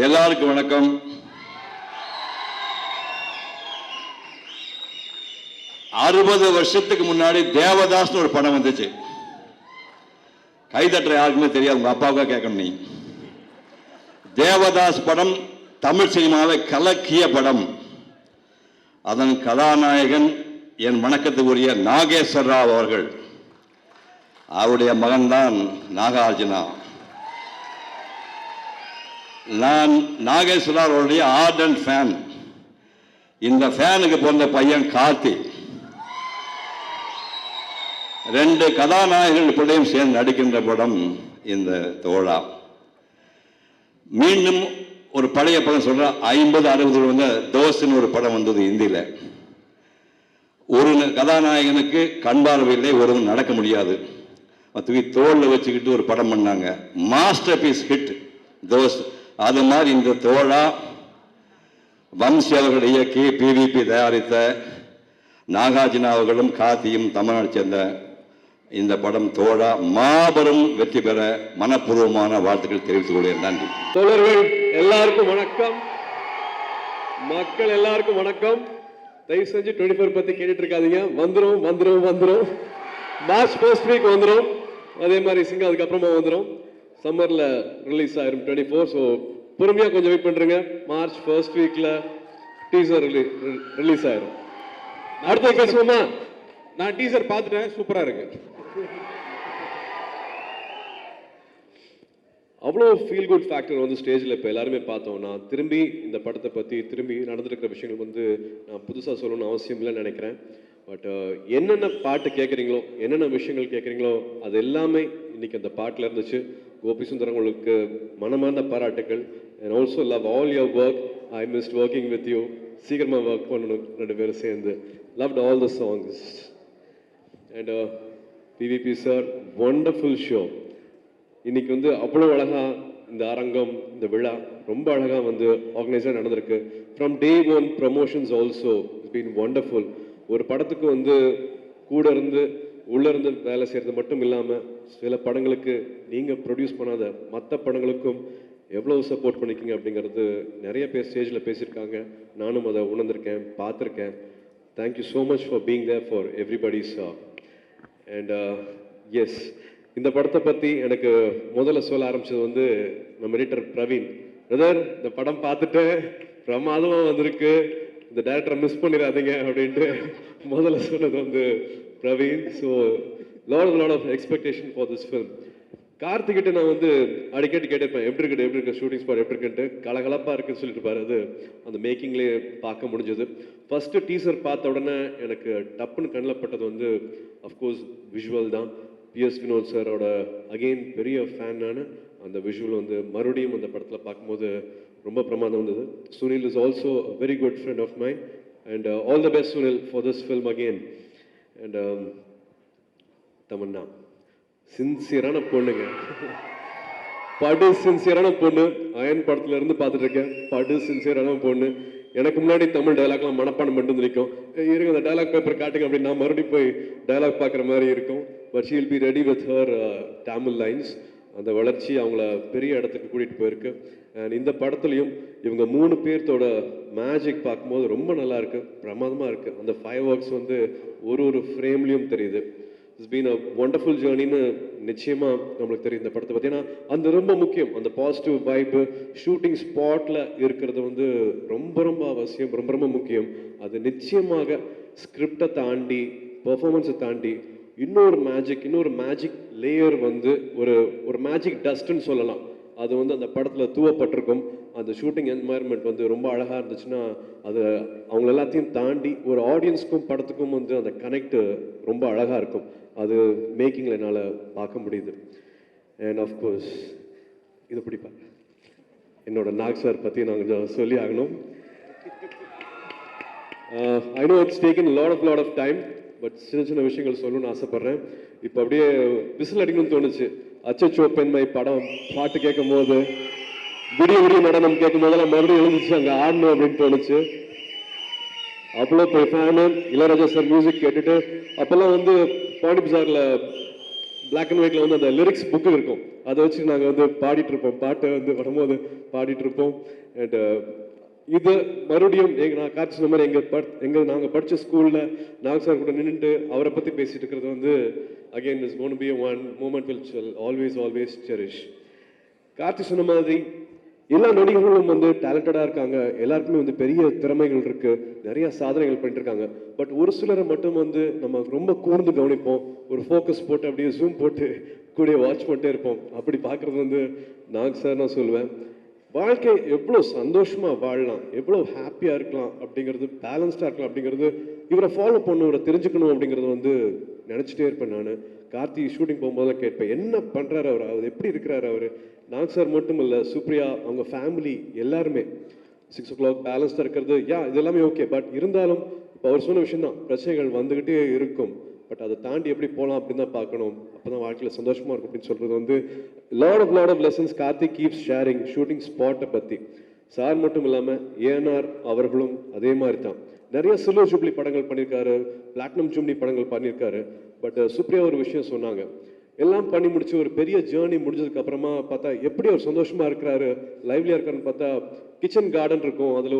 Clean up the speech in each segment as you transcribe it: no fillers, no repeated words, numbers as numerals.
எல்லாருக்கும் வணக்கம். அறுபது வருஷத்துக்கு முன்னாடி தேவதாஸ்னு ஒரு படம் வந்துச்சு. கைதட்டுற யாருக்குமே தெரியாது, உங்க அப்பாவுக்கா கேட்கணும். நீ தேவதாஸ் படம் தமிழ் சினிமாவை கலக்கிய படம். அதன் கதாநாயகன் என் வணக்கத்துக்குரிய நாகேஸ்வர ராவ் அவர்கள். அவருடைய மகன்தான் நாகார்ஜுனா. நான் நாகேஸ்வர ராவுடைய ஆர்டன்ட் ஃபேன். இந்த ஃபேனுக்கு பிறந்த பையன் கார்த்தி. ரெண்டு கதாநாயகர்கள் பிள்ளையும் சேர்ந்து நடிக்கின்ற படம் இந்த தோழா. மீண்டும் ஒரு பழைய படம் சொல்ற 50-60 வந்து தோஸ்ன்னு ஒரு படம் வந்தது இந்தியில. ஒரு கதாநாயகனுக்கு கண் பார்வை இல்லை, ஒருவன் நடக்க முடியாது, தூக்கி தோளில் வச்சுக்கிட்டு ஒரு படம் பண்ணாங்க. Masterpiece hit those. அது மாதிரி இந்த தோழா வம்சி அவர்கள் இயக்கி பிவிபி தயாரித்த நாகார்ஜுனா அவர்களும் கார்த்தியும் தமிழ்நாடு சேர்ந்த இந்த படம் தோழா மாபெரும் வெற்றி பெற மனப்பூர்வமான வாழ்த்துக்கள் தெரிவித்துக் கொள்கிறேன். நன்றி. தோழர்கள் எல்லாருக்கும் வணக்கம், மக்கள் எல்லாருக்கும் வணக்கம். தயவு செஞ்சு 24 பத்தி கேட்டுட்டு இருக்காதீங்க. வந்துடும் வந்துடும் வந்துடும். மார்ச் ஃபர்ஸ்ட் வீக் வந்துடும். அதே மாதிரி சிங்கம் அதுக்கப்புறமா வந்துடும். சம்மர்ல ரிலீஸ் ஆயிரும் 24. ஸோ பொறுமையா கொஞ்சம் வெயிட் பண்றீங்க. மார்ச் ஃபர்ஸ்ட் வீக்ல டீசர் ரிலீஸ் ஆயிரும். அடுத்த பேசுவோமா? நான் டீசர் பார்த்துட்டேன், சூப்பரா இருக்கு. அவ்வளோ ஃபீல் குட் ஃபேக்டர் வந்து ஸ்டேஜில் இப்போ எல்லாருமே பார்த்தோம். நான் திரும்பி இந்த படத்தை பற்றி திரும்பி நடந்துருக்கிற விஷயங்கள் வந்து நான் புதுசாக சொல்லணும்னு அவசியம் இல்லைன்னு நினைக்கிறேன். பட் என்னென்ன பாட்டு கேட்குறீங்களோ, என்னென்ன விஷயங்கள் கேட்குறீங்களோ அது எல்லாமே இன்னைக்கு அந்த பாட்டில் இருந்துச்சு. கோபி சுந்தரம் உங்களுக்கு மனமார்ந்த பாராட்டுகள். And also love all your work. I missed working with you. சீக்கிரமாக ஒர்க் பண்ணணும் ரெண்டு பேரும் சேர்ந்து. Loved all the songs. And PVP sir, wonderful show. இன்னைக்கு வந்து அவ்வளோ அழகாக இந்த அரங்கம், இந்த விழா ரொம்ப அழகாக வந்து ஆர்கனைஸாக நடந்திருக்கு. From day one promotions also it's been wonderful. ஒரு படத்துக்கு வந்து கூட இருந்து உள்ளே இருந்து வேலை செய்கிறது மட்டும் இல்லாமல் சில படங்களுக்கு நீங்கள் ப்ரொடியூஸ் பண்ணாத மற்ற படங்களுக்கும் எவ்வளோ சப்போர்ட் பண்ணிக்கிங்க அப்படிங்கிறது நிறைய பேர் ஸ்டேஜில் பேசியிருக்காங்க. நானும் அதை உணர்ந்திருக்கேன், பார்த்துருக்கேன். Thank you so much for being there for everybody's. And yes, இந்த படத்தை பற்றி எனக்கு முதல்ல சொல்ல ஆரம்பிச்சது வந்து நம்ம எடிட்டர் பிரவீன். பிரதர், இந்த படம் பார்த்துட்டு பிரமாதமாக வந்திருக்கு, இந்த டைரக்டரை மிஸ் பண்ணிடாதீங்க அப்படின்ட்டு முதல்ல சொன்னது வந்து Praveen. So lot of expectation for this film. கார்த்திகிட்ட நான் வந்து அடிக்கடி கேட்டிருப்பேன், எப்படி இருக்கு ஷூட்டிங் ஸ்பாட் எப்படி இருக்குன்ட்டு. கலகலப்பாக இருக்குன்னு சொல்லிட்டு பாரு. அது அந்த மேக்கிங்லேயே பார்க்க முடிஞ்சது. ஃபஸ்ட்டு டீசர் பார்த்த உடனே எனக்கு டப்புன்னு கண்ணில் பட்டது வந்து அஃப்கோர்ஸ் விஷுவல் தான். பிஎஸ் வினோத் சாரோட அகெயின் பெரிய ஃபேன் நான். அந்த விஷுவல் வந்து மறுபடியும் அந்த படத்தில் பார்க்கும்போது ரொம்ப பிரமாதம் வந்தது. Sunil is also a very good friend of mind. And all the best Sunil for this film again. And Tamannaah சின்சியரான பொண்ணுங்க, படு சின்சியரான பொண்ணு. அயன் படத்துல இருந்து பார்த்துட்டு இருக்கேன், படு சின்சியரான பொண்ணு. எனக்கு முன்னாடி தமிழ் டைலாக்லாம் மனப்பாடம் பண்ணிட்டு இருக்கும். இருங்க அந்த டைலாக் பேப்பர் காட்டுங்க அப்படின்னு நான் மறுபடியும் போய் டைலாக் பார்க்குற மாதிரி இருக்கும். But she will be ready with her Tamil lines. அந்த வளர்ச்சி அவங்கள பெரிய இடத்துக்கு கூட்டிகிட்டு போயிருக்கு. அண்ட் இந்த படத்துலையும் இவங்க 3 பேர்த்தோட மேஜிக் பார்க்கும்போது ரொம்ப நல்லா இருக்கு, பிரமாதமாக இருக்கு. அந்த ஃபயர் ஒர்க்ஸ் வந்து ஒரு ஃப்ரேம்லையும் தெரியுது. இட்ஸ் பீன் அ ஒண்டர்ஃபுல் ஜேர்னின்னு நிச்சயமாக நம்மளுக்கு தெரியும் இந்த படத்தை பற்றி. ஏன்னா அந்த ரொம்ப முக்கியம், அந்த பாசிட்டிவ் வைப்பு ஷூட்டிங் ஸ்பாட்டில் இருக்கிறது வந்து ரொம்ப அவசியம், ரொம்ப முக்கியம். அது நிச்சயமாக ஸ்கிரிப்டை தாண்டி பெர்ஃபார்மன்ஸை தாண்டி இன்னொரு மேஜிக் லேயர் வந்து ஒரு மேஜிக் டஸ்ட்ன்னு சொல்லலாம். அது வந்து அந்த படத்தில் தூவப்பட்டிருக்கும். அந்த ஷூட்டிங் என்வாயர்மெண்ட் வந்து ரொம்ப அழகாக இருந்துச்சுன்னா அது அவங்க எல்லாத்தையும் தாண்டி ஒரு ஆடியன்ஸ்க்கும் படத்துக்கும் வந்து அந்த கனெக்ட் ரொம்ப அழகாக இருக்கும். அது மேக்கிங்கில் என்னால் பார்க்க முடியுது. அண்ட் ஆஃப்கோர்ஸ் இது பிடிப்பேன், என்னோட நாக் சார் பற்றி நான் கொஞ்சம் சொல்லி ஆகணும். I know it's taken lot of time. But சின்ன விஷயங்கள் சொல்லணும்னு ஆசைப்பட்றேன். இப்போ அப்படியே விசில் அடிக்கணும்னு தோணுச்சு. அச்சச்சோ பெண்மை படம் பாட்டு கேட்கும் போது, விடிய நடனம் கேட்கும் போதெல்லாம் மறுபடியும் எழுந்துச்சு அங்கே ஆடணும் அப்படின்னு தோணுச்சு. அவ்வளோ போய் ஃபேனு. இளையராஜா சார் மியூசிக் கேட்டுட்டு அப்போல்லாம் வந்து பாண்டி பஜாரில் பிளாக் அண்ட் ஒயிட்ல வந்து அந்த லிரிக்ஸ் புக்கு இருக்கும், அதை வச்சு நாங்கள் வந்து பாடிட்டு இருப்போம், பாட்டை வந்து வரும்போது பாடிட்டு இருப்போம். அண்ட் இது மறுபடியும் நான் காட்சி சொன்ன மாதிரி நாங்கள் படித்த ஸ்கூலில் நாக் சார் கூட நின்றுட்டு அவரை பற்றி பேசிட்டு இருக்கிறது வந்து again is gone be one moment will always cherish. Karthi சொன்ன மாதிரி எல்லா நடிகர்களும் வந்து டேலண்டடாக இருக்காங்க, எல்லாருக்குமே வந்து பெரிய திறமைகள் இருக்கு, நிறைய சாதனைகள் பண்ணிட்டு இருக்காங்க. பட் ஒரு சிலரை மட்டும் வந்து நம்ம ரொம்ப கூர்ந்து கவனிப்போம், ஒரு ஃபோக்கஸ் போட்டு அப்படியே ஜூம் போட்டு கூட வாட்ச் பண்ணிட்டே இருப்போம். அப்படி பார்க்குறது வந்து நாக் சார் நான் சொல்லுவேன். வாழ்க்கை எவ்வளோ சந்தோஷமாக வாழலாம், எவ்வளோ ஹாப்பியாக இருக்கலாம் அப்படிங்கிறது, பேலன்ஸ்டாக இருக்கலாம் அப்படிங்கிறது, இவரை ஃபாலோ பண்ண இவரை தெரிஞ்சுக்கணும் அப்படிங்கிறது வந்து நினச்சிட்டே இருப்பேன். நான் கார்த்தி ஷூட்டிங் போகும்போதெல்லாம் கேட்பேன், என்ன பண்ணுறாரு அவர் எப்படி இருக்கிறாரு அவர். நாக் சார் மட்டும் இல்லை, சுப்ரியா அவங்க ஃபேமிலி எல்லாருமே 6 o'clock பேலன்ஸ்டாக இருக்கிறது, இது எல்லாமே ஓகே. பட் இருந்தாலும் இப்போ அவர் சொன்ன விஷயம் தான், பிரச்சனைகள் வந்துக்கிட்டே இருக்கும், பட் அதை தாண்டி எப்படி போகலாம் அப்படின்னு தான் பார்க்கணும், அப்போ தான் வாழ்க்கையில் சந்தோஷமாக இருக்கும் அப்படின்னு சொல்கிறது வந்து lot of lessons Karthik keeps sharing. Shooting ஸ்பாட்டை பற்றி சார் மட்டும் இல்லாமல் ஏஎன்ஆர் அவர்களும் அதே மாதிரி தான் நிறைய சில்வர் ஜூப்ளி படங்கள் பண்ணியிருக்காரு, பிளாட்டினம் ஜூப்ளி படங்கள் பண்ணியிருக்காரு. பட் சுப்ரியா ஒரு விஷயம் சொன்னாங்க, எல்லாம் பண்ணி முடிச்சு ஒரு பெரிய ஜேர்னி முடிஞ்சதுக்கு அப்புறமா பார்த்தா எப்படி அவர் சந்தோஷமா இருக்கிறாரு, லைவ்லியா இருக்காருன்னு பார்த்தா கிச்சன் கார்டன் இருக்கும், அதில்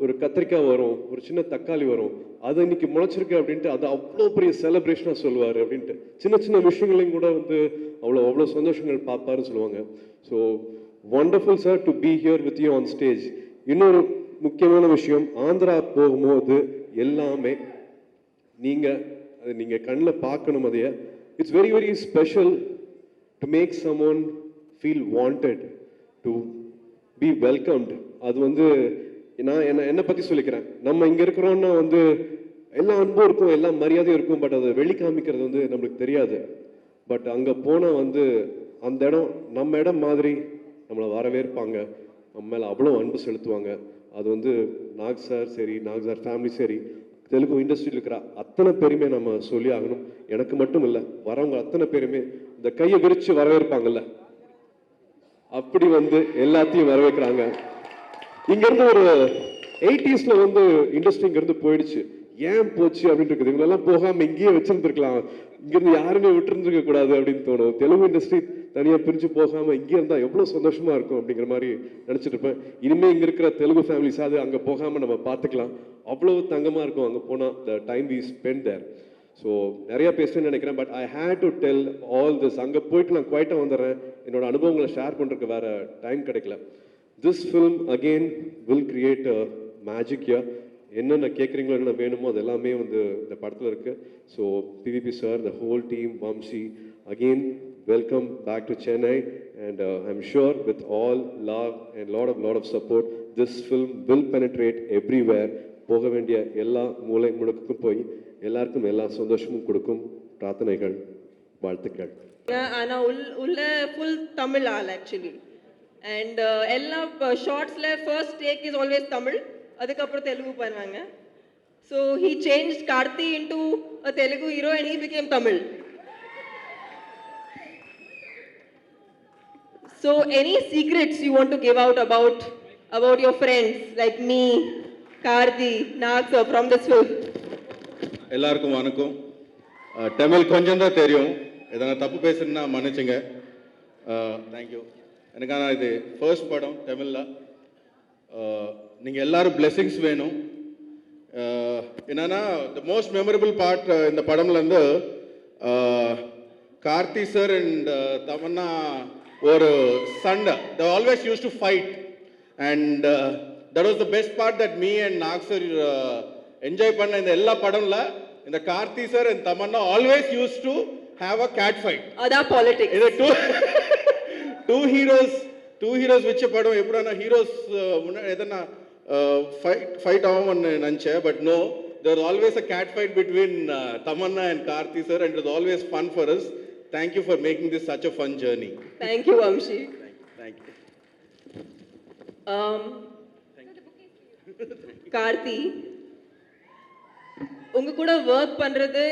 ஒரு கத்திரிக்காய் வரும், ஒரு சின்ன தக்காளி வரும், அது இன்னைக்கு முளைச்சிருக்கு அப்படின்ட்டு அது அவ்வளோ பெரிய செலிப்ரேஷனாக சொல்லுவார் அப்படின்ட்டு. சின்ன விஷயங்களையும் கூட வந்து அவ்வளோ சந்தோஷங்கள் பார்ப்பாருன்னு சொல்லுவாங்க. So wonderful sir to be here with you on stage. இன்னொரு முக்கியமான விஷயம், ஆந்திரா போகும்போது எல்லாமே நீங்கள் கண்ணில் பார்க்கணும். அதையே it's very special to make someone feel wanted, to be welcomed. அது வந்து நான் என்னை பற்றி சொல்லிக்கிறேன். நம்ம இங்கே இருக்கிறோன்னா வந்து எல்லா அன்பும் இருக்கும், எல்லா மரியாதையும் இருக்கும், பட் அதை வெளிக்காமிக்கிறது வந்து நம்மளுக்கு தெரியாது. பட் அங்கே போனால் வந்து அந்த இடம் நம்ம இடம் மாதிரி நம்மளை வரவேற்பாங்க, நம்ம மேலே அவ்வளோ அன்பு செலுத்துவாங்க. அது வந்து நாக் சார் சரி, நாக் சார் ஃபேமிலி சரி, தெலுங்கு இண்டஸ்ட்ரியில் இருக்கிற அத்தனை பேருமே நம்ம சொல்லி ஆகணும். எனக்கு மட்டும் இல்லை, வரவங்க அத்தனை பேருமே இந்த கையை விரித்து வரவேற்பாங்கல்ல, அப்படி வந்து எல்லாத்தையும் வரவேற்கிறாங்க. இங்கேருந்து ஒரு 80s வந்து இண்டஸ்ட்ரி இங்கேருந்து போயிடுச்சு, ஏன் போச்சு அப்படின்னு இருக்குது. இவங்களெல்லாம் போகாமல் இங்கேயே வச்சிருந்துருக்கலாம், இங்கேருந்து யாருமே விட்டுருந்துருக்க கூடாது அப்படின்னு தோணும். தெலுங்கு இண்டஸ்ட்ரி தனியாக பிரிஞ்சு போகாமல் இங்கே இருந்தால் எவ்வளோ சந்தோஷமாக இருக்கும் அப்படிங்கிற மாதிரி நினச்சிட்டு இருப்பேன். இனிமேல் இங்கே இருக்கிற தெலுங்கு ஃபேமிலிஸ் அது அங்கே போகாமல் நம்ம பார்த்துக்கலாம், அவ்வளோ தங்கமாக இருக்கும் அங்கே போனால், the time we spend there. So நிறையா பேசுகிறேன்னு நினைக்கிறேன், but I hate to tell all this. அங்கே போயிட்டு நான் குவைட்டாக வந்துடுறேன், என்னோட அனுபவங்களை ஷேர் பண்ணுறதுக்கு வேறு டைம் கிடைக்கல. This film again will create a magic year. என்னென்ன கேட்குறீங்களோ, என்னென்ன வேணுமோ அது எல்லாமே வந்து இந்த படத்தில் இருக்குது. So PVP sir, the whole team, Vamsi, again welcome back to Chennai, and I'm sure with all love and lot of support, this film will penetrate everywhere. போக வேண்டிய எல்லா மூலை முடுக்குக்கும் போய் எல்லாருக்கும் எல்லா சந்தோஷமும் கொடுக்கும். பிரார்த்தனைகள், வாழ்த்துக்கள். ஆனா உள்ள ஃபுல் தமிழ் ஆள் ஆக்சுவலி. அண்ட் எல்லா ஷார்ட்ஸ்ல first take is always Tamil, அதுக்கப்புறம் தெலுங்கு பண்ணுவாங்க. So he change Karthi into a Telugu hero and he became Tamil. So any secrets you want to give out about your friends like me, Karthi, Nag sir from this film? எல்லாருக்கும் வணக்கம். தமிழ் கொஞ்சம் தான் தெரியும், எதனா தப்பு பேசுறேன்னா மன்னிச்சுங்க. Thank you. எனக்கான இது ஃபர்ஸ்ட் படம் தமிழில். நீங்கள் எல்லாரும் பிளெஸிங்ஸ் வேணும். என்னன்னா த மோஸ்ட் மெமரபிள் பார்ட் இந்த படம்லேருந்து கார்த்தி சார் அண்ட் தமன்னா ஒரு சண்டை, they always used to fight, and that was the best part that me and Nag sir enjoy பண்ண இந்த எல்லா படம்ல. இந்த Karthi sir and Tamannaah always used to have a cat fight. Ada politics. இது two heroes வச்ச படம். எப்படின்னா ஹீரோஸ் எதனா ஃபைட் ஆகும்னு நினச்சேன், but no, there was always a cat fight between Tamanna and Karthi sir, and it was always fun for us. Thank you for making this such a fun journey. Thank you, Vamshi. Thank you. Karthi, உங்க கூட work பண்றது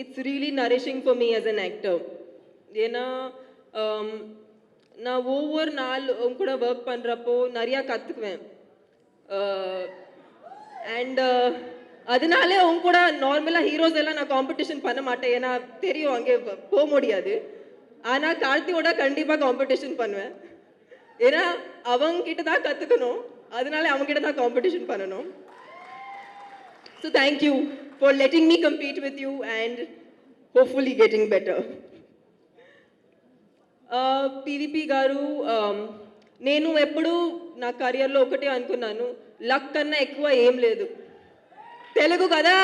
it's really nourishing for me as an actor. ஏன்னா நான் ஒவ்வொரு நாள் உங்க கூட work பண்றப்போ நிறைய கத்துக்குவேன். அண்ட் அதனாலே உங்க கூட நார்மலாக ஹீரோஸ் எல்லாம் நான் காம்படிஷன் பண்ண மாட்டேன், ஏன்னா தெரியும் அங்கே போக முடியாது. ஆனால் கார்த்தியோட கண்டிப்பாக காம்படிஷன் பண்ணுவேன், ஏன்னா அவங்க கிட்ட தான் கற்றுக்கணும், அதனால அவங்க கிட்ட தான் காம்படிஷன் பண்ணணும். So thank you for letting me compete with you and hopefully getting better. PVP గారు, నేను ఎప్పుడు నా కెరియర్లో ఒకటే అనుకున్నాను, లక్ కన్నా ఎక్కువ ఏం లేదు. తెలుగు కదా,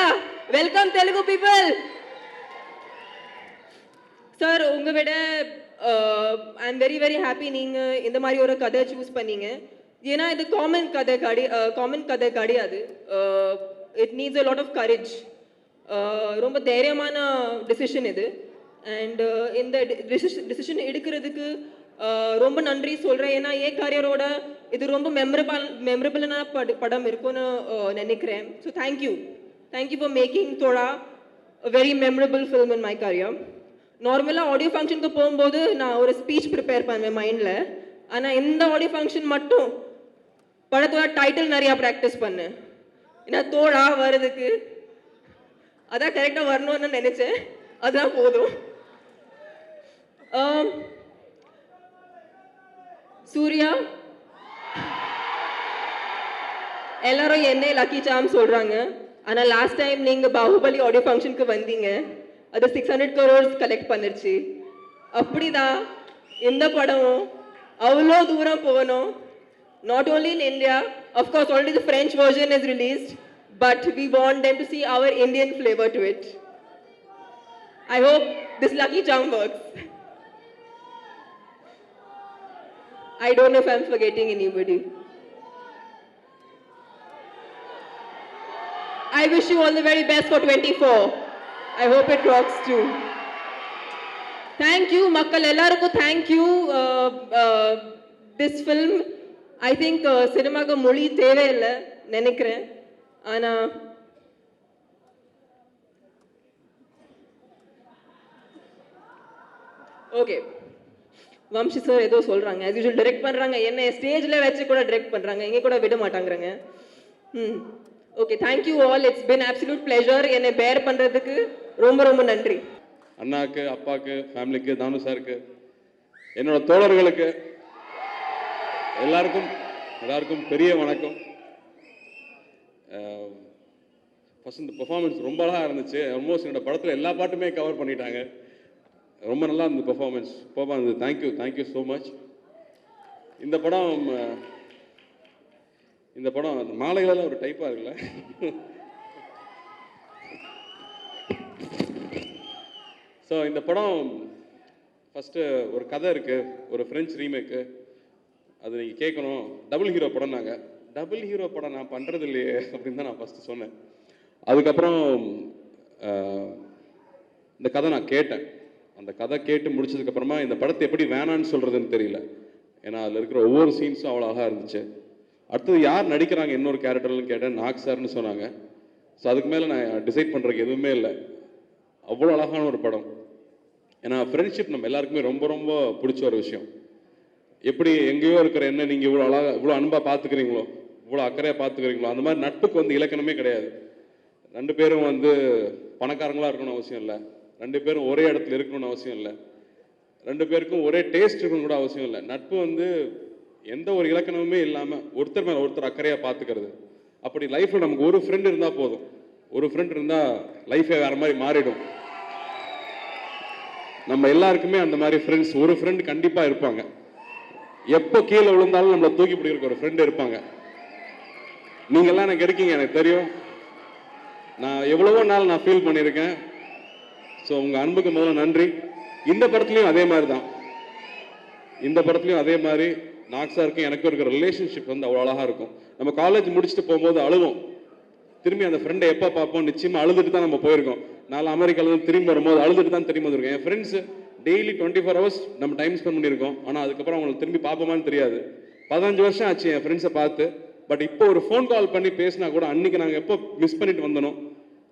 வெல்கம் தெலுங்கு பீப்புள். சார் உங்கள் விட I am very very happy நீங்கள் இந்த மாதிரி ஒரு கதை சூஸ் பண்ணீங்க, ஏன்னா இது காமன் கதை கிடையாது. It needs a lot of courage. ரொம்ப தைரியமான டெசிஷன் இது. அண்ட் இந்த டிசிஷன் எடுக்கிறதுக்கு ரொம்ப நன்றி சொல்கிறேன், ஏன்னா என் கரியரோட இது ரொம்ப மெமரபிளான படம் இருக்கும்னு நினைக்கிறேன். So thank you for making Thozha a very memorable film in my career. நார்மலாக ஆடியோ ஃபங்க்ஷனுக்கு போகும்போது நான் ஒரு ஸ்பீச் ப்ரிப்பேர் பண்ணுவேன் மைண்டில், ஆனால் இந்த ஆடியோ ஃபங்க்ஷன் மட்டும் படத்தோட டைட்டில் நிறையா ப்ராக்டிஸ் பண்ணேன், ஏன்னா தோழா வர்றதுக்கு அதான் கரெக்டாக வரணும்னு நினச்சேன், அதுதான் போதும். சூர்யா, எல்லாரும் என்ன லக்கி சாம் சொல்கிறாங்க, ஆனால் லாஸ்ட் டைம் நீங்கள் பாகுபலி ஆடியோ ஃபங்க்ஷனுக்கு வந்தீங்க, அது 600 crores கலெக்ட் பண்ணிருச்சு. அப்படிதான் இந்த படமும் அவ்வளோ தூரம் போகணும். Not only in India, of course already the French version is released, but we want them to see our Indian flavor to it. I hope this lucky charm works. I don't know if I'm forgetting anybody. I wish you all the very best for 24. I hope it rocks too. Thank you, Makkal ellarukku. Thank you. This film, I think cinema ku moli theve illa nenikren. Ana okay, Vamsi sir ஏதோ சொல்கிறாங்க, as usual direct பண்ணுறாங்க, என்ன ஸ்டேஜில் வச்சு கூட direct பண்ணுறாங்க, இங்கே கூட விட மாட்டாங்கிறாங்க. Okay, thank you all, it's been absolute pleasure. என்னை பேர் பண்ணுறதுக்கு ரொம்ப ரொம்ப நன்றி. அண்ணாக்கு, அப்பாவுக்கு, ஃபேமிலிக்கு, தானு சாருக்கு, என்னோட தோழர்களுக்கு எல்லாருக்கும் பெரிய வணக்கம். ஃபர்ஸ்ட் இந்த பெர்ஃபார்மன்ஸ் ரொம்ப அழகாக இருந்துச்சு. ஆல்மோஸ்ட் என்னோட படத்தில் எல்லா பாட்டுமே கவர் பண்ணிட்டாங்க. ரொம்ப நல்லா இருந்தது பெர்ஃபார்மன்ஸ், சூப்பராக இருந்தது. Thank you so much. இந்த படம் மாலைகளெல்லாம் ஒரு டைப்பாக இருக்குல்ல. ஸோ இந்த படம் ஃபஸ்ட்டு ஒரு கதை இருக்குது, ஒரு ஃப்ரெஞ்ச் ரீமேக்கு, அது நீங்கள் கேட்கணும். டபுள் ஹீரோ படம், நாங்கள் டபுள் ஹீரோ படம் நான் பண்ணுறது இல்லையே அப்படின்னு தான் நான் ஃபஸ்ட்டு சொன்னேன். அதுக்கப்புறம் இந்த கதை நான் கேட்டேன். அந்த கதை கேட்டு முடிச்சதுக்கப்புறமா இந்த படத்தை எப்படி வேணான்னு சொல்கிறதுன்னு தெரியல, ஏன்னா அதில் இருக்கிற ஒவ்வொரு சீன்ஸும் அவ்வளோ அழகாக இருந்துச்சு. அடுத்தது யார் நடிக்கிறாங்க இன்னொரு கேரக்டர்னு கேட்டேன், நாக் சார்னு சொன்னாங்க. ஸோ அதுக்கு மேலே நான் டிசைட் பண்ணுறதுக்கு எதுவுமே இல்லை. அவ்வளோ அழகான ஒரு படம். ஏன்னா ஃப்ரெண்ட்ஷிப் நம்ம எல்லாருக்குமே ரொம்ப ரொம்ப பிடிச்ச ஒரு விஷயம். எப்படி எங்கேயோ இருக்கிற என்ன நீங்கள் இவ்வளோ அழகாக இவ்வளோ அன்பாக பார்த்துக்கிறீங்களோ, இவ்வளோ அக்கறையாக பார்த்துக்கிறீங்களோ, அந்த மாதிரி நட்புக்கு வந்து இலக்கணமே கிடையாது. ரெண்டு பேரும் வந்து பணக்காரங்களாக இருக்கணும்னு அவசியம் இல்லை, ரெண்டு பேரும் ஒரே இடத்துல இருக்கணும்னு அவசியம் இல்லை, ரெண்டு பேருக்கும் ஒரே டேஸ்ட் இருக்கணும் கூட அவசியம் இல்லை. நட்பு வந்து எந்த ஒரு இலக்கணமுமே இல்லாமல் ஒருத்தர் மேலே ஒருத்தர் அக்கறையாக பார்த்துக்கிறது. அப்படி லைஃப்பில் நமக்கு ஒரு ஃப்ரெண்ட் இருந்தால் போதும். ஒரு ஃப்ரெண்ட் இருந்தால் லைஃபே வேறு மாதிரி மாறிடும். நம்ம எல்லாருக்குமே அந்த மாதிரி ஃப்ரெண்ட்ஸ், ஒரு ஃப்ரெண்ட் கண்டிப்பாக இருப்பாங்க. எப்போ கீழே விழுந்தாலும் நம்மளை தூக்கி பிடிக்கிறதுக்கு ஒரு ஃப்ரெண்டு இருப்பாங்க. நீங்கள்லாம் எனக்கு இருக்கீங்க, எனக்கு தெரியும். நான் எவ்வளவோ நாள் நான் ஃபீல் பண்ணியிருக்கேன். ஸோ உங்கள் அன்புக்கு முதல்ல நன்றி. இந்த படத்துலையும் அதே மாதிரி தான். இந்த படத்துலையும் அதே மாதிரி நாக் சாருக்கும் எனக்கும் இருக்கிற ரிலேஷன்ஷிப் வந்து அவ்வளோ அழகாக இருக்கும். நம்ம காலேஜ் முடிச்சுட்டு போகும்போது அழுவோம், திரும்பி அந்த ஃப்ரெண்டை எப்போ பார்ப்போம், நிச்சயமாக அழுதுட்டு தான் நம்ம போயிருக்கோம். நான் அமெரிக்காவில் திரும்பி வரும்போது அழுதுட்டு தான் திரும்பி வந்திருக்கேன். என் ஃப்ரெண்ட்ஸு டெய்லி 24 hours நம்ம டைம் ஸ்பெண்ட் பண்ணியிருக்கோம். ஆனால் அதுக்கப்புறம் அவங்களுக்கு திரும்பி பார்ப்போமான்னு தெரியாது. 15 வருஷம் ஆச்சு என் ஃப்ரெண்ட்ஸை பார்த்து. பட் இப்போ ஒரு ஃபோன் கால் பண்ணி பேசினா கூட அன்றைக்கி நாங்கள் எப்போ மிஸ் பண்ணிட்டு வந்தனோ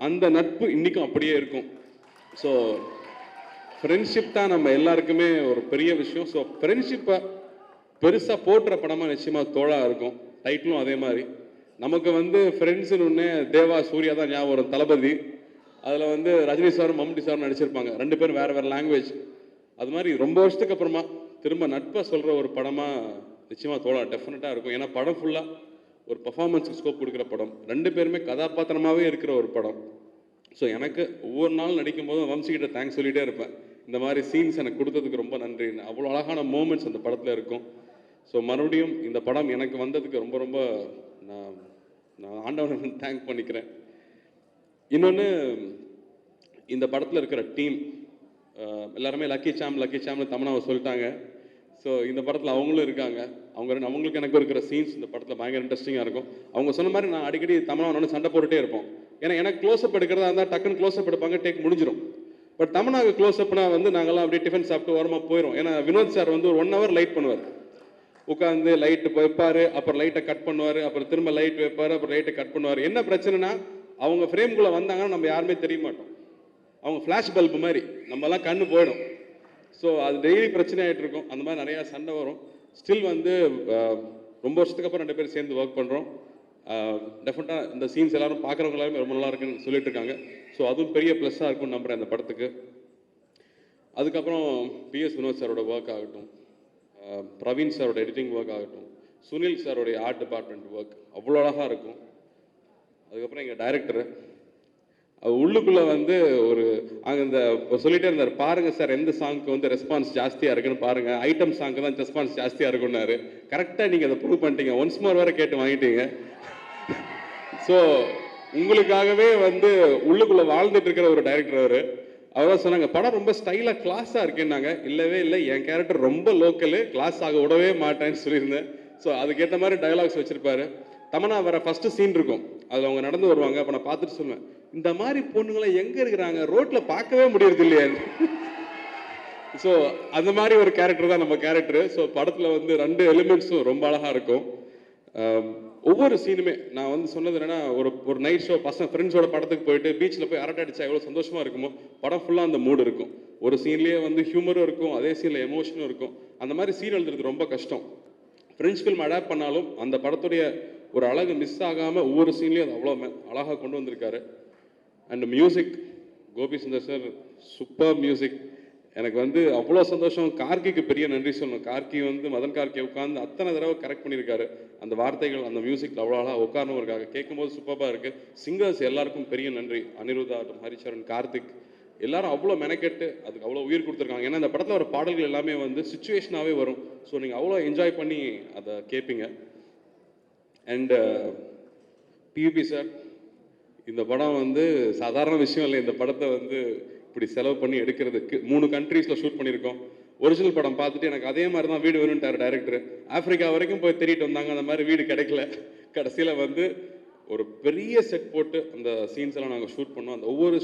அந்த நட்பு இன்றைக்கும் அப்படியே இருக்கும். ஸோ ஃப்ரெண்ட்ஷிப் தான் நம்ம எல்லாருக்குமே ஒரு பெரிய விஷயம். ஸோ ஃப்ரெண்ட்ஷிப்பை பெருசாக போட்டுற படமாக நிச்சயமாக தோழா இருக்கும். டைட்டிலும் அதே மாதிரி. நமக்கு வந்து ஃப்ரெண்ட்ஸுன்னு ஒன்று தேவா சூர்யா தான் ஞாபகம் வரும், தளபதி. அதில் வந்து ரஜினி சாரும் மம்முட்டி சாரும் நடிச்சிருப்பாங்க, 2 பேரும் வேறு வேறு லாங்குவேஜ். அது மாதிரி ரொம்ப வருஷத்துக்கு அப்புறமா திரும்ப நட்பை சொல்கிற ஒரு படமாக நிச்சயமாக தோழா டெஃபினட்டாக இருக்கும். ஏன்னா படம் ஃபுல்லாக ஒரு பர்ஃபார்மன்ஸுக்கு ஸ்கோப் கொடுக்குற படம், 2 பேருமே கதாபாத்திரமாகவே இருக்கிற ஒரு படம். ஸோ எனக்கு ஒவ்வொரு நாள் நடிக்கும் போதும் வம்சிக்கிட்ட தேங்க்ஸ் சொல்லிகிட்டே இருப்பேன், இந்த மாதிரி சீன்ஸ் எனக்கு கொடுத்ததுக்கு ரொம்ப நன்றின்னு. அவ்வளோ அழகான மூமெண்ட்ஸ் அந்த படத்தில் இருக்கும். ஸோ மறுபடியும் இந்த படம் எனக்கு வந்ததுக்கு ரொம்ப ரொம்ப நான் ஆண்டவனை தேங்க் பண்ணிக்கிறேன். இன்னொன்று, இந்த படத்தில் இருக்கிற டீம் எல்லாருமே லக்கி சாம்னு தமனாவை சொல்லிட்டாங்க. ஸோ இந்த படத்தில் அவங்களும் இருக்காங்க. அவங்களுக்கு எனக்கு இருக்கிற சீன்ஸ் இந்த படத்தில் பயங்கர இன்ட்ரெஸ்டிங்காக இருக்கும். அவங்க சொன்ன மாதிரி நான் அடிக்கடி தமனாவோட சண்டை போட்டுகிட்டே இருப்போம். ஏன்னா எனக்கு க்ளோஸ்அப் எடுக்கிறதா இருந்தால் டக்குன்னு க்ளோஸ்அப் எடுப்பாங்க, டேக் முடிஞ்சிடும். பட் தமனாவுக்கு க்ளோஸ்அப்னா வந்து நாங்கள்லாம் அப்படியே டிஃபன் சாப்பிட்டு ஓரமாக போயிடும். ஏன்னா வினோத் சார் வந்து ஒரு 1 hour லைட் பண்ணுவார், உட்காந்து லைட்டு வைப்பார், அப்புறம் லைட்டை கட் பண்ணுவார், அப்புறம் திரும்ப லைட் வைப்பார், அப்புறம் லைட்டை கட் பண்ணுவார். என்ன பிரச்சனைனா அவங்க ஃப்ரேம்குள்ளே வந்தாங்கன்னா நம்ம யாருமே தெரிய மாட்டோம். அவங்க ஃப்ளாஷ் பல்பு மாதிரி நம்மலாம் கண்ணு போயிடும். ஸோ அது டெய்லி பிரச்சனை ஆகிட்டு இருக்கும். அந்த மாதிரி நிறையா சண்டை வரும். ஸ்டில் வந்து ரொம்ப வருஷத்துக்கு அப்புறம் 2 பேரும் சேர்ந்து ஒர்க் பண்ணுறோம். டெஃபினட்டாக இந்த சீன்ஸ் எல்லாரும் பார்க்குறவங்க எல்லாருமே ரொம்ப நல்லா இருக்குன்னு சொல்லிட்டு இருக்காங்க. ஸோ அதுவும் பெரிய ப்ளஸ்ஸாக இருக்கும்னு நம்புகிறேன் இந்த படத்துக்கு. அதுக்கப்புறம் PS வினோத் சாரோட ஒர்க் ஆகட்டும், பிரவீன் சாரோட எடிட்டிங் ஒர்க் ஆகட்டும், சுனில் சாரோடைய ஆர்ட் டிபார்ட்மெண்ட் ஒர்க் அவ்வளோ அழகாக இருக்கும். அதுக்கப்புறம் எங்கள் டைரக்டரு உள்ளுக்குள்ளே வந்து ஒரு அங்கே இந்த சொல்லிகிட்டே இருந்தார், பாருங்கள் சார் எந்த சாங்க்கு வந்து ரெஸ்பான்ஸ் ஜாஸ்தியாக இருக்குன்னு பாருங்கள், ஐட்டம் சாங்க்கு தான் ரெஸ்பான்ஸ் ஜாஸ்தியாக இருக்குன்னாரு. கரெக்டாக நீங்கள் அதை ப்ரூவ் பண்ணிட்டீங்க, ஒன்ஸ் மோர் வேறு கேட்டு வாங்கிட்டீங்க. ஸோ உங்களுக்காகவே வந்து உள்ளுக்குள்ளே வாழ்ந்துட்டு இருக்கிற ஒரு டைரக்டர் அவர் சொன்னாங்க, படம் ரொம்ப ஸ்டைலாக கிளாஸாக இருக்குன்னாங்க. இல்லவே இல்லை, என் கேரக்டர் ரொம்ப லோக்கலு, கிளாஸ் ஆக விடவே மாட்டேன்னு சொல்லியிருந்தேன். ஸோ அதுக்கேற்ற மாதிரி டயலாக்ஸ் வச்சுருப்பாரு. தமனா வர ஃபஸ்ட்டு சீன் இருக்கும், அதில் அவங்க நடந்து வருவாங்க. அப்போ நான் பார்த்துட்டு சொல்லுவேன், இந்த மாதிரி பொண்ணுங்களை எங்கே இருக்கிறாங்க, ரோட்டில் பார்க்கவே முடியறது இல்லையா. ஸோ அந்த மாதிரி ஒரு கேரக்டர் தான் நம்ம கேரக்டரு. ஸோ படத்தில் வந்து 2 எலிமெண்ட்ஸும் ரொம்ப அழகாக இருக்கும். ஒவ்வொரு சீனுமே நான் வந்து சொன்னது என்னென்னா, ஒரு நைட் ஷோ பசங்க ஃப்ரெண்ட்ஸோட படத்துக்கு போயிட்டு பீச்சில் போய் அரட்டை அடிச்சா எவ்வளோ சந்தோஷமாக இருக்குமோ, படம் ஃபுல்லாக அந்த மூடு இருக்கும். ஒரு சீன்லேயே வந்து ஹியூமரும் இருக்கும், அதே சீனில் எமோஷனும் இருக்கும். அந்த மாதிரி சீன் எழுதுறது ரொம்ப கஷ்டம். ஃப்ரெஞ்ச் ஃபில்ம் அடாப்ட் பண்ணாலும் அந்த படத்துடைய ஒரு அழகு மிஸ் ஆகாமல் ஒவ்வொரு சீன்லேயும் அது அவ்வளோ அழகாக கொண்டு வந்திருக்காரு. And music, Gopi Sundar sir super music. எனக்கு வந்து அவ்வளோ சந்தோஷம். கார்கிக்கு பெரிய நன்றி சொல்லணும். கார்கி வந்து மதன் கார்கி உட்காந்து அத்தனை தடவை கரெக்ட் பண்ணியிருக்காரு. அந்த வார்த்தைகள் அந்த மியூசிக்கில் அவ்வளோ அழகாக உட்காரணும் இருக்காங்க, கேட்கும்போது சூப்பராக இருக்குது. சிங்கர்ஸ் எல்லாருக்கும் பெரிய நன்றி, அனிருத்தா, ஹரிச்சரன், கார்த்திக் எல்லாரும் அவ்வளோ மெனக்கெட்டு அதுக்கு அவ்வளோ உயிர் கொடுத்துருக்காங்க. ஏன்னா இந்த படத்தில் வர பாடல்கள் எல்லாமே வந்து சுச்சுவேஷனாகவே வரும். ஸோ நீங்கள் அவ்வளோ என்ஜாய் பண்ணி அதை கேட்பீங்க. அண்ட் PVP சார், இந்த படம் வந்து சாதாரண விஷயம் இல்லை. இந்த படத்தை வந்து இப்படி செலவு பண்ணி எடுக்கிறதுக்கு 3 கண்ட்ரீஸில் ஷூட் பண்ணியிருக்கோம். ஒரிஜினல் படம் பார்த்துட்டு எனக்கு அதே மாதிரி தான் வீடு வேணும்ட்டார் டைரக்டர். ஆஃப்ரிக்கா வரைக்கும் போய் தேடிட்டு வந்தாங்க, அந்த மாதிரி வீடு கிடைக்கல. கடைசியில் வந்து ஒரு பெரிய செட் போட்டு அந்த சீன்ஸ் எல்லாம் நாங்கள் ஷூட் பண்ணோம். அந்த ஒவ்வொரு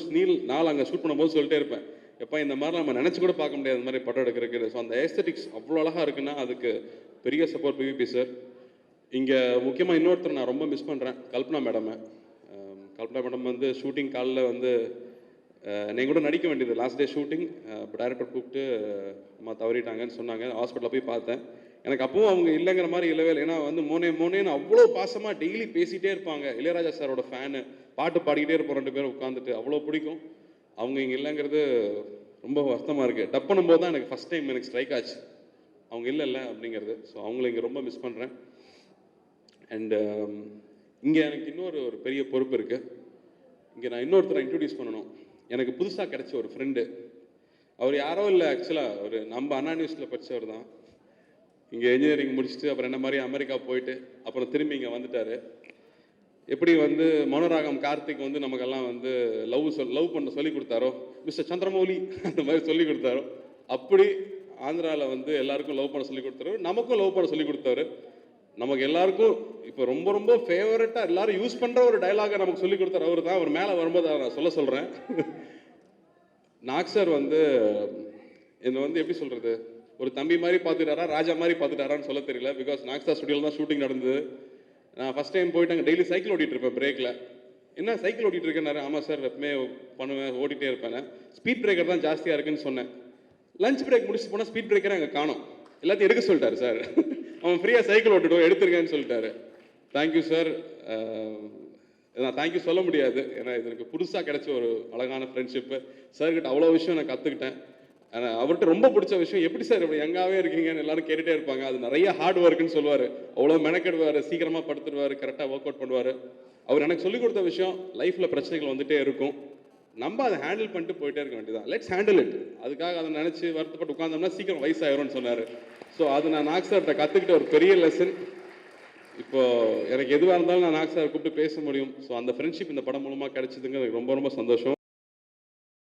நாள் அங்கே ஷூட் பண்ணும்போது சொல்லிட்டே இருப்பேன், எப்போ இந்த மாதிரி நம்ம நினச்சி கூட பார்க்க முடியாது இந்த மாதிரி படம் எடுக்கிறதுக்கு. ஸோ அந்த ஏஸ்தட்டிக்ஸ் அவ்வளோ அழகாக இருக்குன்னா அதுக்கு பெரிய சப்போர்ட் PVP சார். இங்கே முக்கியமாக இன்னொருத்தர் நான் ரொம்ப மிஸ் பண்ணுறேன், கல்பனா மேடமை. கல்பனா மேடம் வந்து ஷூட்டிங் காலில் வந்து நீங்கள் கூட நடிக்க வேண்டியது லாஸ்ட் டே ஷூட்டிங், இப்போ டைரக்டர் கூப்பிட்டு அம்மா தவறிட்டாங்கன்னு சொன்னாங்க. ஹாஸ்பிட்டலில் போய் பார்த்தேன். எனக்கு அப்பவும் அவங்க இல்லைங்கிற மாதிரி இல்லவே இல்லை. ஏன்னா வந்து மோனேன்னு அவ்வளோ பாசமாக டெய்லி பேசிகிட்டே இருப்பாங்க. இளையராஜா சாரோட ஃபேனு, பாட்டு பாடிக்கிட்டே இருப்போம் 2 பேரும் உட்காந்துட்டு, அவ்வளோ பிடிக்கும். அவங்க இங்கே இல்லைங்கிறது ரொம்ப வருத்தமாக இருக்குது. டப் பண்ணும்போது தான் எனக்கு ஃபஸ்ட் டைம் எனக்கு ஸ்ட்ரைக் ஆச்சு அவங்க இல்லை அப்படிங்கிறது. ஸோ அவங்கள இங்கே ரொம்ப மிஸ் பண்ணுறேன். அண்டு இங்கே எனக்கு இன்னொரு பெரிய பொறுப்பு இருக்குது. இங்கே நான் இன்னொருத்தரை இன்ட்ரடியூஸ் பண்ணணும். எனக்கு புதுசாக கிடைச்ச ஒரு ஃப்ரெண்டு. அவர் யாரோ இல்லை, ஆக்சுவலாக ஒரு நம்ம அண்ணா நியூஸில் படித்தவர் தான். இங்கே இன்ஜினியரிங் முடிச்சுட்டு அப்புறம் என்ன மாதிரி அமெரிக்கா போயிட்டு அப்புறம் திரும்பி இங்கே வந்துட்டார். எப்படி வந்து மனோராகம் கார்த்திக் வந்து நமக்கெல்லாம் வந்து லவ் பண்ண சொல்லி கொடுத்தாரோ, மிஸ்டர் சந்திரமௌலி அந்த மாதிரி சொல்லி கொடுத்தாரோ, அப்படி ஆந்திராவில் வந்து எல்லாருக்கும் லவ் பண்ண சொல்லி கொடுத்தாரு, நமக்கும் லவ் பண்ண சொல்லி கொடுத்தாரு. நமக்கு எல்லாருக்கும் இப்போ ரொம்ப ரொம்ப ஃபேவரட்டாக எல்லாரும் யூஸ் பண்ணுற ஒரு டைலாகை நமக்கு சொல்லி கொடுத்தாரு அவர் தான். அவர் மேலே வரும்போது நான் சொல்கிறேன். நாக் சார் வந்து என்னை வந்து எப்படி சொல்கிறது, ஒரு தம்பி மாதிரி பார்த்துட்டாரா ராஜா மாதிரி பார்த்துட்டாரான்னு சொல்ல தெரியல. பிகாஸ் நாக் சார் ஸ்டுடியோவில் தான் ஷூட்டிங் நடந்தது. நான் ஃபஸ்ட் டைம் போயிட்டு அங்கே டெய்லி சைக்கிள் ஓட்டிகிட்டு இருப்பேன் பிரேக்கில். என்ன சைக்கிள் ஓட்டிகிட்டு இருக்கேன்னாரு. ஆமாம் சார், எப்பவுமே பண்ணுவேன், ஓட்டிகிட்டே இருப்பேன். ஸ்பீட் பிரேக்கர் தான் ஜாஸ்தியாக இருக்குன்னு சொன்னேன். லஞ்ச் பிரேக் முடிச்சு போனால் ஸ்பீட் பிரேக்கரை அங்கே காணோம், எல்லாத்தையும் எடுக்க சொல்லிட்டாரு சார். அவன் ஃப்ரீயாக சைக்கிள் ஓட்டுடும் எடுத்துருக்கேன்னு சொல்லிட்டாரு. Thank you sir. நான் தேங்க்யூ சொல்ல முடியாது, ஏன்னா இது எனக்கு புதுசாக கிடைச்ச ஒரு அழகான ஃப்ரெண்ட்ஷிப்பு. சார்கிட்ட அவ்வளோ விஷயம் நான் கற்றுக்கிட்டேன். அவர்கிட்ட ரொம்ப பிடிச்ச விஷயம், எப்படி சார் இப்படி யங்காகவே இருக்கீங்கன்னு எல்லாரும் கேட்டுகிட்டே இருப்பாங்க. அது நிறைய ஹார்ட் ஒர்க்குன்னு சொல்லுவார். அவ்வளோ மெனக்கெடுவார், சீக்கிரமாக படுத்துடுவார், கரெக்டாக ஒர்க் அவுட் பண்ணுவார். அவர் எனக்கு சொல்லிக் கொடுத்த விஷயம், லைஃப்பில் பிரச்சனைகள் வந்துகிட்டே இருக்கும், நம்ம அதை ஹேண்டில் பண்ணிட்டு போயிட்டே இருக்க வேண்டியதான். Let's handle it. அதுக்காக அதை நினச்சி வருத்தப்பட்டு உட்காந்தோம்னா சீக்கிரம் வயசாயிரும்னு சொன்னார். ஸோ அது நான் நாக் சார்கிட்ட கற்றுக்கிட்ட ஒரு பெரிய லெசன். இப்போ எனக்கு எதுவாக இருந்தாலும் நான் நாக் சார் கூப்பிட்டு பேச முடியும். ஸோ அந்த ஃப்ரெண்ட்ஷிப் இந்த படம் மூலமாக கிடைச்சதுங்க எனக்கு ரொம்ப ரொம்ப சந்தோஷம்.